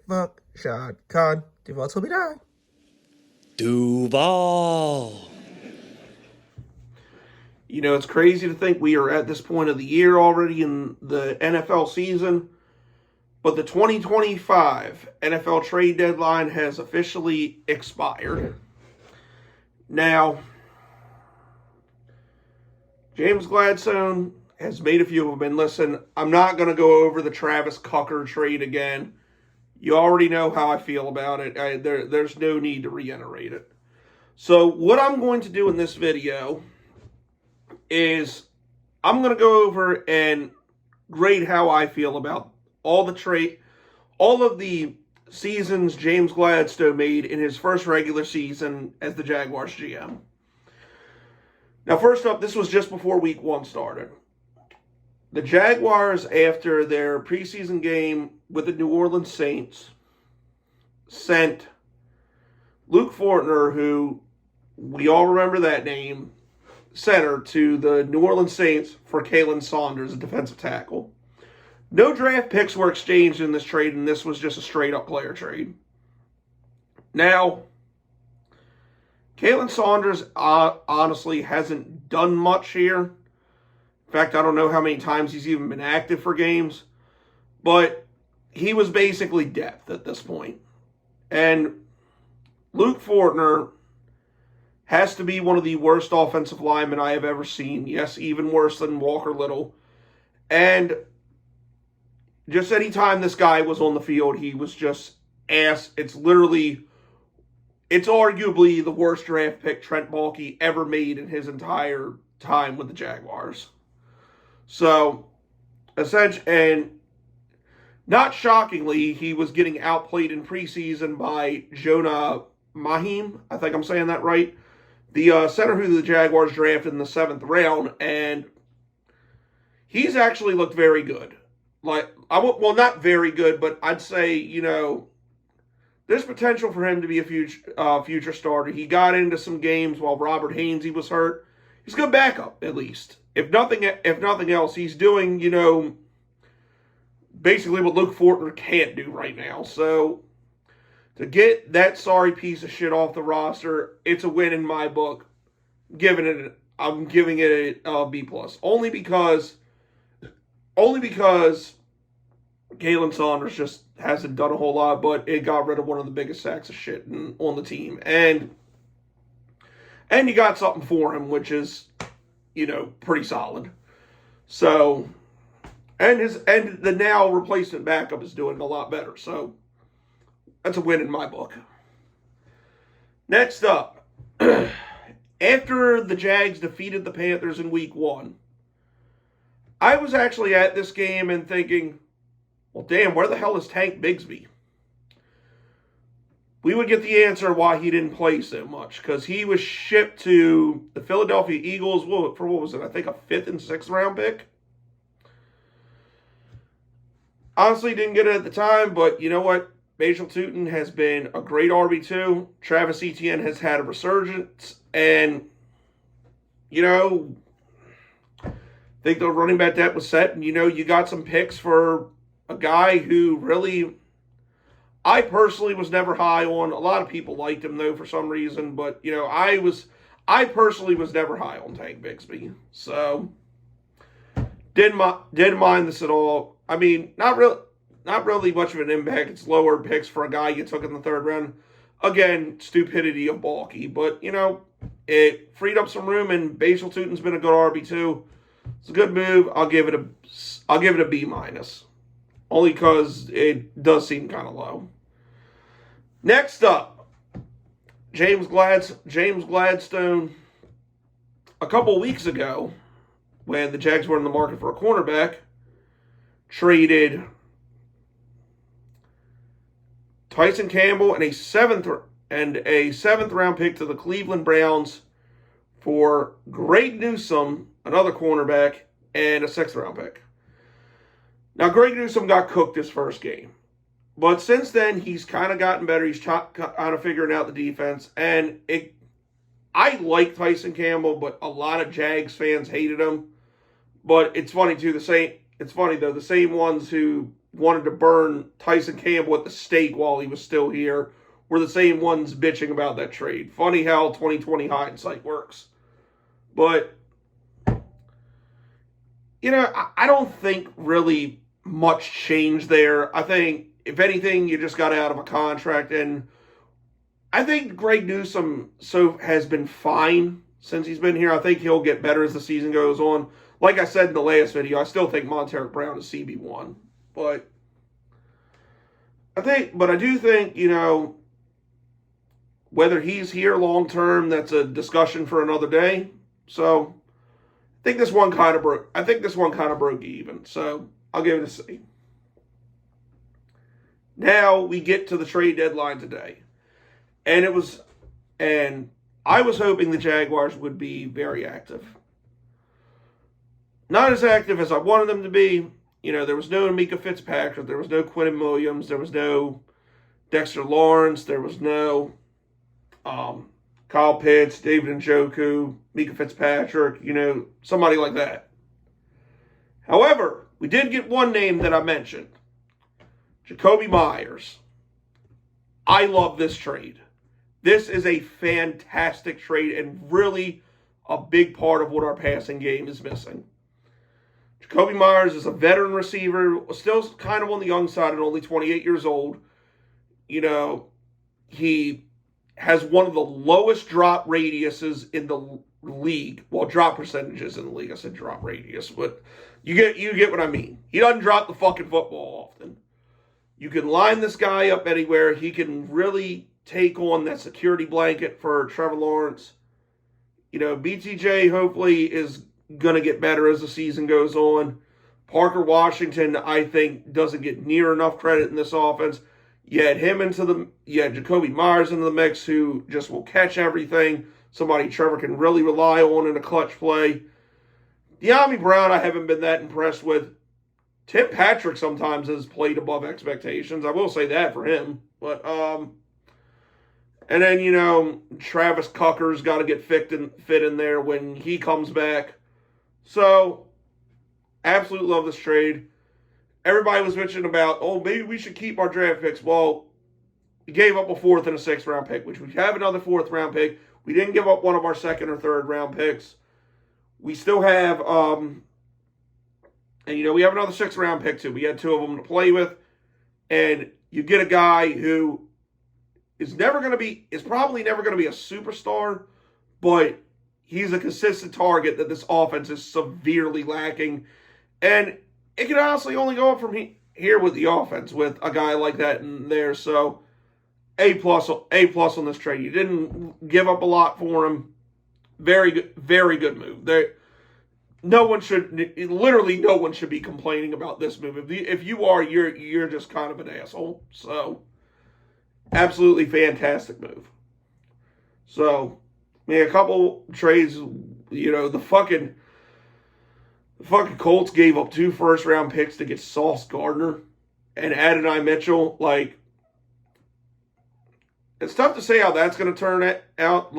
Fuck Sean Con. Duval told me die. Duval. You know, it's crazy to think we are at this point of the year already in the NFL season, but the 2025 NFL trade deadline has officially expired. Now, James Gladstone has made a few of them, and listen, I'm not going to go over the Travis Tucker trade again. You already know how I feel about it. There's no need to reiterate it. So what I'm going to do in this video is I'm going to go over and grade how I feel about all of the seasons James Gladstone made in his first regular season as the Jaguars GM. Now, first up, this was just before Week 1 started. The Jaguars, after their preseason game with the New Orleans Saints, sent Luke Fortner, who we all remember that name, center, to the New Orleans Saints for Kayn Saunders, a defensive tackle. No draft picks were exchanged in this trade, and this was just a straight-up player trade. Now, Kayn Saunders honestly hasn't done much here. In fact, I don't know how many times he's even been active for games. But he was basically depth at this point. And Luke Fortner has to be one of the worst offensive linemen I have ever seen. Yes, even worse than Walker Little. And just any time this guy was on the field, he was just ass. It's arguably the worst draft pick Trent Baalke ever made in his entire time with the Jaguars. So, essentially, and not shockingly, he was getting outplayed in preseason by Jonah Mahim. I think I'm saying that right. The center who the Jaguars drafted in the 7th round, and he's actually looked very good. Not very good, but I'd say, there's potential for him to be a future starter. He got into some games while Robert Hainsey was hurt. He's a good backup, at least. If nothing else, he's doing, basically what Luke Fortner can't do right now. So, to get that sorry piece of shit off the roster, it's a win in my book. I'm giving it a B+. Only because Kayn Saunders just hasn't done a whole lot, but it got rid of one of the biggest sacks of shit on the team. And you got something for him, which is, pretty solid. So, and the now replacement backup is doing a lot better. So, that's a win in my book. Next up, after the Jags defeated the Panthers in Week 1, I was actually at this game and thinking, well, damn, where the hell is Tank Bigsby? We would get the answer why he didn't play so much, because he was shipped to the Philadelphia Eagles for, what was it, I think a 5th and 6th round pick. Honestly, didn't get it at the time, but you know what? Bajal Tootin has been a great RB2. Travis Etienne has had a resurgence, and, I think the running back depth was set, and, you got some picks for a guy who really, I personally was never high on. A lot of people liked him, though, for some reason, but, I personally was never high on Tank Bigsby. So, didn't mind this at all. I mean, not really much of an impact. It's lower picks for a guy you took in the 3rd round. Again, stupidity of Baalke, but, it freed up some room, and Bajal Tootin's been a good RB2. It's a good move. I'll give it a B-. Only because it does seem kind of low. Next up, James Gladstone. A couple weeks ago, when the Jags were in the market for a cornerback, traded Tyson Campbell and a 7th round pick to the Cleveland Browns for Greg Newsome, another cornerback, and a 6th round pick. Now, Greg Newsome got cooked his first game. But since then, he's kind of gotten better. He's kind of figuring out the defense. And I like Tyson Campbell, but a lot of Jags fans hated him. But it's funny too. It's funny though. The same ones who wanted to burn Tyson Campbell at the stake while he was still here were the same ones bitching about that trade. Funny how 2020 hindsight works. But I don't think really much changed there. I think if anything, you just got out of a contract, and I think Greg Newsome has been fine since he's been here. I think he'll get better as the season goes on. Like I said in the last video, I still think Montaric Brown is CB1. But I do think, whether he's here long term, that's a discussion for another day. So I think this one kind of broke even. So I'll give it a C. Now we get to the trade deadline today. And I was hoping the Jaguars would be very active. Not as active as I wanted them to be. There was no Mika Fitzpatrick. There was no Quentin Williams. There was no Dexter Lawrence. There was no Kyle Pitts, David Njoku, Mika Fitzpatrick, somebody like that. However, we did get one name that I mentioned. Jakobi Meyers. I love this trade. This is a fantastic trade and really a big part of what our passing game is missing. Jakobi Meyers is a veteran receiver, still kind of on the young side at only 28 years old. He has one of the lowest drop radiuses in the league. Well, drop percentages in the league. I said drop radius, but you get what I mean. He doesn't drop the fucking football often. You can line this guy up anywhere. He can really take on that security blanket for Trevor Lawrence. BTJ hopefully is going to get better as the season goes on. Parker Washington, I think, doesn't get near enough credit in this offense. You had Jakobi Meyers into the mix, who just will catch everything. Somebody Trevor can really rely on in a clutch play. De'Ami Brown, I haven't been that impressed with. Tim Patrick sometimes has played above expectations. I will say that for him. But and then Travis Cucker's got to get fit in there when he comes back. So, absolutely love this trade. Everybody was mentioning about, maybe we should keep our draft picks. Well, we gave up a 4th and a 6th round pick, which we have another 4th round pick. We didn't give up one of our 2nd or 3rd round picks. We still have, we have another 6th round pick too. We had 2 of them to play with. And you get a guy who is probably never going to be a superstar, but he's a consistent target that this offense is severely lacking. And it can honestly only go up from here with the offense with a guy like that in there. So A+ on this trade. You didn't give up a lot for him. Very good move. No one should be complaining about this move. If you are, you're just kind of an asshole. So absolutely fantastic move. So a couple trades, the fucking Colts gave up 2 first-round picks to get Sauce Gardner and Adonai Mitchell. It's tough to say how that's going to turn out.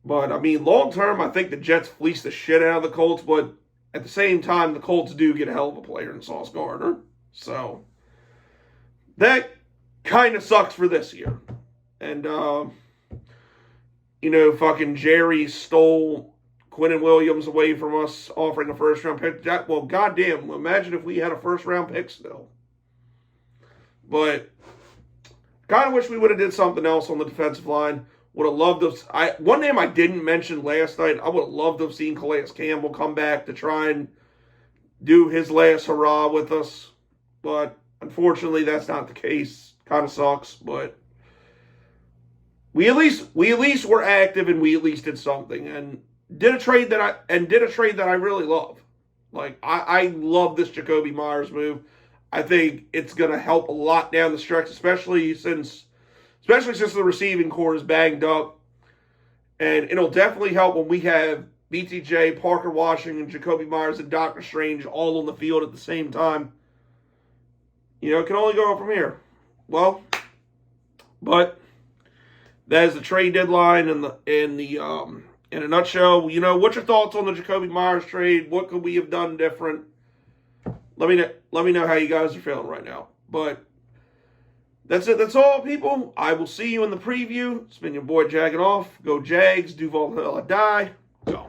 But, long term, I think the Jets fleece the shit out of the Colts. But at the same time, the Colts do get a hell of a player in Sauce Gardner. So that kind of sucks for this year. And, fucking Jerry stole Quentin Williams away from us, offering a 1st-round pick. Goddamn, imagine if we had a 1st-round pick still. But kind of wish we would have did something else on the defensive line. Would have loved to. One name I didn't mention last night, I would have loved to have seen Calais Campbell come back to try and do his last hurrah with us. But unfortunately, that's not the case. Kind of sucks, but we at least were active and we at least did something and did a trade that I really love. I love this Jakobi Meyers move. I think it's going to help a lot down the stretch, especially since the receiving core is banged up. And it'll definitely help when we have BTJ, Parker Washington, Jakobi Meyers, and Dr. Strange all on the field at the same time. It can only go up from here. Well, but that is the trade deadline and the in a nutshell, you know, what's your thoughts on the Jakobi Meyers trade? What could we have done different? Let me know how you guys are feeling right now. But that's it. That's all, people. I will see you in the preview. It's been your boy Jagging Off. Go Jags. Duval Hill. I die. Go.